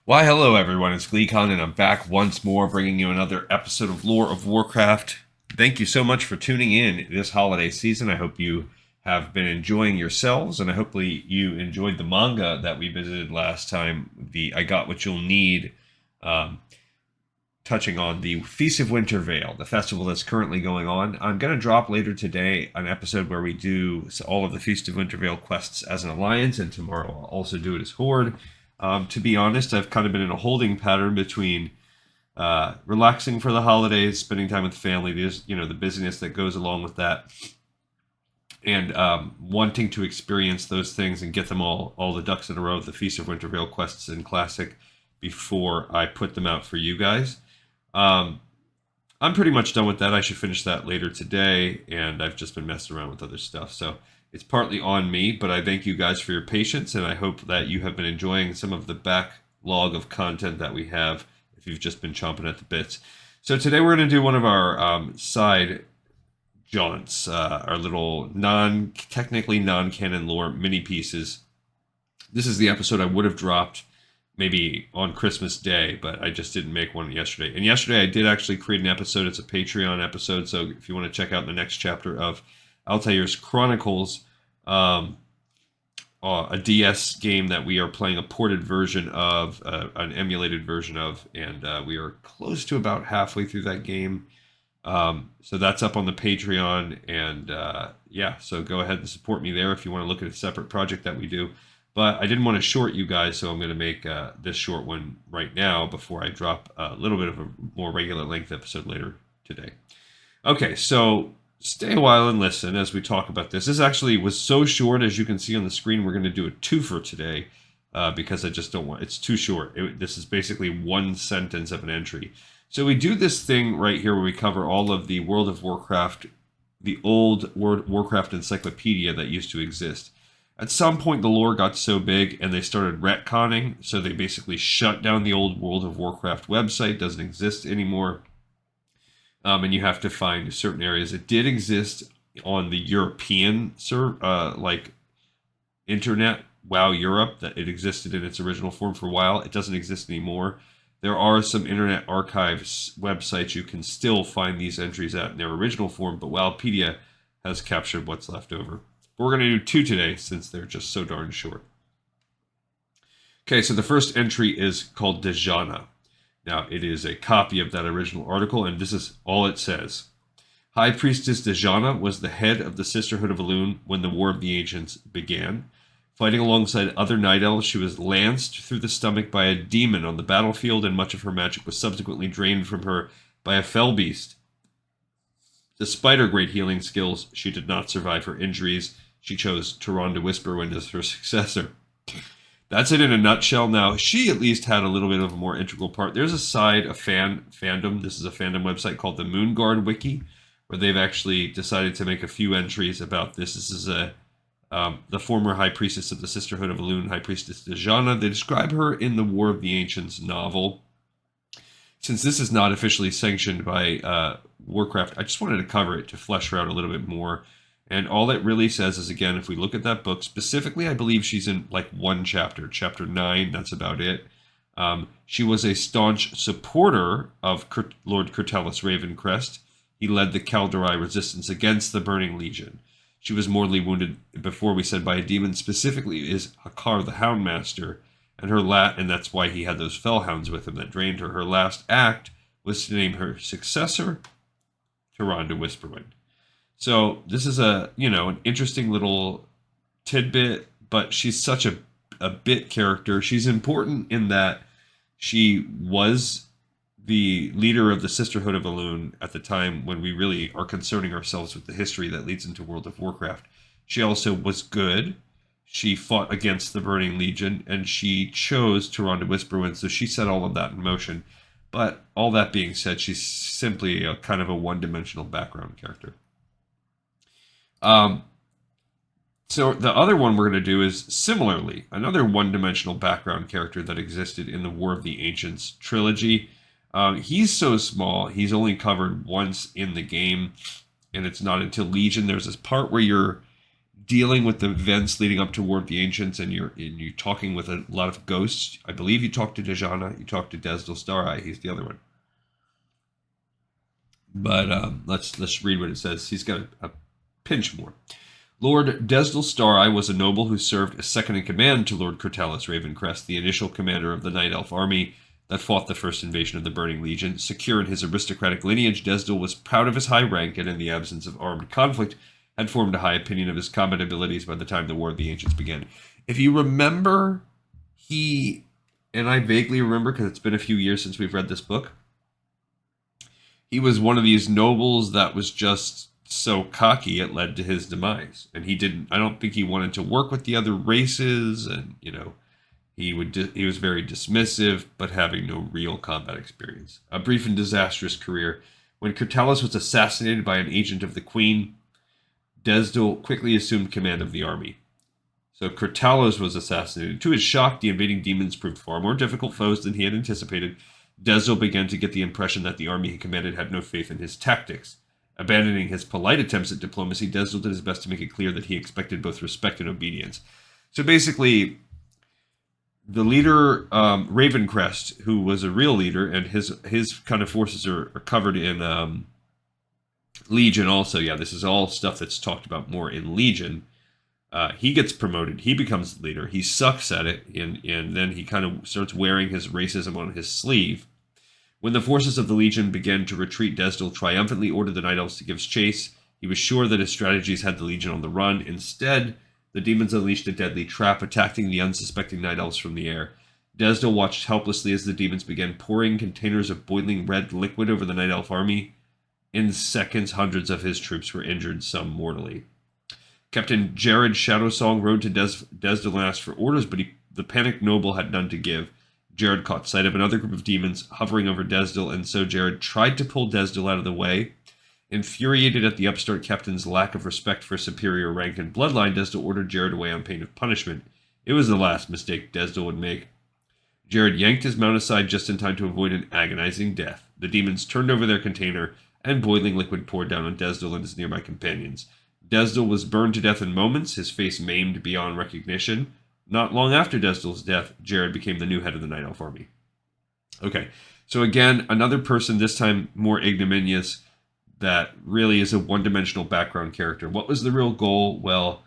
Why, hello everyone, it's GleeCon and I'm back once more bringing you another episode of Lore of Warcraft. Thank you so much for tuning in this holiday season. I hope you have been enjoying yourselves and hopefully you enjoyed the manga that we visited last time, the I Got What You'll Need, um, touching on the Feast of Winter Veil, the festival that's currently going on. I'm going to drop later today an episode where we do all of the Feast of Winter Veil quests as an alliance, and tomorrow I'll also do it as Horde. To be honest, I've kind of been in a holding pattern between relaxing for the holidays, spending time with family, the busyness that goes along with that, and wanting to experience those things and get them all the ducks in a row, the Feast of Winter Veil quests in Classic, before I put them out for you guys. Um, I'm pretty much done with that. I should finish that later today, and I've just been messing around with other stuff. So it's partly on me, but I thank you guys for your patience, and I hope that you have been enjoying some of the backlog of content that we have if you've just been chomping at the bits. So today we're going to do one of our side jaunts, our little technically non-canon lore mini pieces. This is the episode I would have dropped maybe on Christmas Day, but I just didn't make one yesterday. And yesterday I did actually create an episode. It's a Patreon episode, so if you want to check out the next chapter of Altair's Chronicles, a DS game that we are playing a ported version of, an emulated version of, and we are close to about halfway through that game. So that's up on the Patreon, and yeah, so go ahead and support me there if you want to look at a separate project that we do. But I didn't want to short you guys, so I'm going to make this short one right now before I drop a little bit of a more regular length episode later today. Okay, so stay a while and listen as we talk about this. This actually was so short, as you can see on the screen. We're going to do a twofer today because I just don't want it's too short. This is basically one sentence of an entry. So we do this thing right here where we cover all of the World of Warcraft, the old Warcraft Encyclopedia that used to exist. At some point, the lore got so big and they started retconning, so they basically shut down the old World of Warcraft website. Doesn't exist anymore, and you have to find certain areas. It did exist on the European internet, WoW Europe, that it existed in its original form for a while. It doesn't exist anymore. There are some Internet Archives websites you can still find these entries at in their original form, but Wowpedia has captured what's left over. But we're going to do two today since they're just so darn short. Okay, so the first entry is called Dejahna. Now, it is a copy of that original article, and this is all it says. High Priestess Dejahna was the head of the Sisterhood of Elune when the War of the Ancients began. Fighting alongside other Night Elves, she was lanced through the stomach by a demon on the battlefield, and much of her magic was subsequently drained from her by a fell beast. Despite her great healing skills, she did not survive her injuries. She chose Tyrande Whisperwind as her successor. That's it in a nutshell. Now, she at least had a little bit of a more integral part. There's a side, a fandom. This is a fandom website called the Moonguard Wiki, where they've actually decided to make a few entries about this. This is the former High Priestess of the Sisterhood of Elune, High Priestess Dejahna. They describe her in the War of the Ancients novel. Since this is not officially sanctioned by Warcraft, I just wanted to cover it to flesh her out a little bit more. And all it really says is, again, if we look at that book, specifically, I believe she's in like one chapter, chapter 9, that's about it. She was a staunch supporter of Lord Curtellus Ravencrest. He led the Kaldorei resistance against the Burning Legion. She was mortally wounded, before we said, by a demon, specifically is Hakar the Houndmaster, and that's why he had those fellhounds with him that drained her. Her last act was to name her successor, Tyrande Whisperwind. So this is an interesting little tidbit, but she's such a bit character. She's important in that she was the leader of the Sisterhood of Elune at the time when we really are concerning ourselves with the history that leads into World of Warcraft. She also was good. She fought against the Burning Legion, and she chose Tyrande Whisperwind, so she set all of that in motion. But all that being said, she's simply a kind of a one-dimensional background character. So the other one we're going to do is similarly another one-dimensional background character that existed in the War of the Ancients trilogy. He's so small, he's only covered once in the game, and it's not until Legion. There's this part where you're dealing with the events leading up to War of the Ancients, and you're talking with a lot of ghosts. I believe you talked to Dejahna, you talked to Desdel Stareye. He's the other one. But let's read what it says. He's got a pinch more. Lord Desdel Stareye was a noble who served as second in command to Lord Curtalis Ravencrest, the initial commander of the Night Elf army that fought the first invasion of the Burning Legion. Secure in his aristocratic lineage, Desdel was proud of his high rank, and in the absence of armed conflict, had formed a high opinion of his combat abilities by the time the War of the Ancients began. If you remember, and I vaguely remember because it's been a few years since we've read this book, he was one of these nobles that was just so cocky it led to his demise. And I don't think he wanted to work with the other races, and, he was very dismissive, but having no real combat experience. A brief and disastrous career. When Curtalis was assassinated by an agent of the Queen, Desdel quickly assumed command of the army. So Curtalis was assassinated. To his shock, the invading demons proved far more difficult foes than he had anticipated. Desdel began to get the impression that the army he commanded had no faith in his tactics. Abandoning his polite attempts at diplomacy, Desdel did his best to make it clear that he expected both respect and obedience. So basically, the leader, Ravencrest, who was a real leader, and his kind of forces are covered in Legion also. Yeah, this is all stuff that's talked about more in Legion. He gets promoted. He becomes the leader. He sucks at it, and then he kind of starts wearing his racism on his sleeve. When the forces of the Legion began to retreat, Desdel triumphantly ordered the Night Elves to give chase. He was sure that his strategies had the Legion on the run. Instead, the demons unleashed a deadly trap, attacking the unsuspecting Night Elves from the air. Desdel watched helplessly as the demons began pouring containers of boiling red liquid over the Night Elf army. In seconds, hundreds of his troops were injured, some mortally. Captain Jared Shadowsong rode to Desdel and asked for orders, but the panicked noble had none to give. Jared caught sight of another group of demons hovering over Desdel, and so Jared tried to pull Desdel out of the way. Infuriated at the upstart captain's lack of respect for superior rank and bloodline, Desdel ordered Jared away on pain of punishment. It was the last mistake Desdel would make. Jared yanked his mount aside just in time to avoid an agonizing death. The demons turned over their container, and boiling liquid poured down on Desdel and his nearby companions. Desdel was burned to death in moments, his face maimed beyond recognition. Not long after Desdel's death, Jared became the new head of the Night Elf army. Okay, so again, another person, this time more ignominious, that really is a one-dimensional background character. What was the real goal? Well,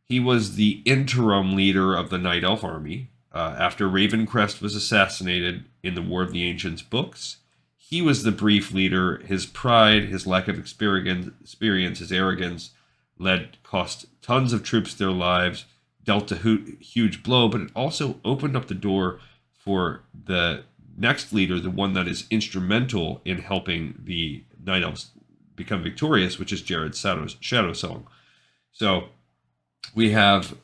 he was the interim leader of the Night Elf army. After Ravencrest was assassinated in the War of the Ancients books, he was the brief leader. His pride, his lack of experience, his arrogance cost tons of troops their lives, dealt a huge blow, but it also opened up the door for the next leader, the one that is instrumental in helping the Night Elves become victorious, which is Jared Shadowsong. So we have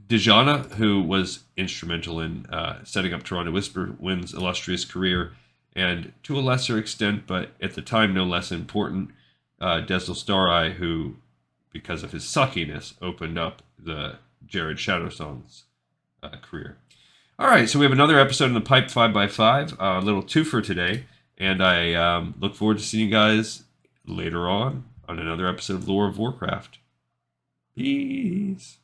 Dejahna, who was instrumental in setting up Toronto Whisperwind's illustrious career, and to a lesser extent, but at the time no less important, Desdel Stareye, who, because of his suckiness, opened up the Jared Shadowsong's career. All right, so we have another episode in the pipe, 5x5, a little twofer today, and I look forward to seeing you guys later on another episode of Lore of Warcraft. Peace.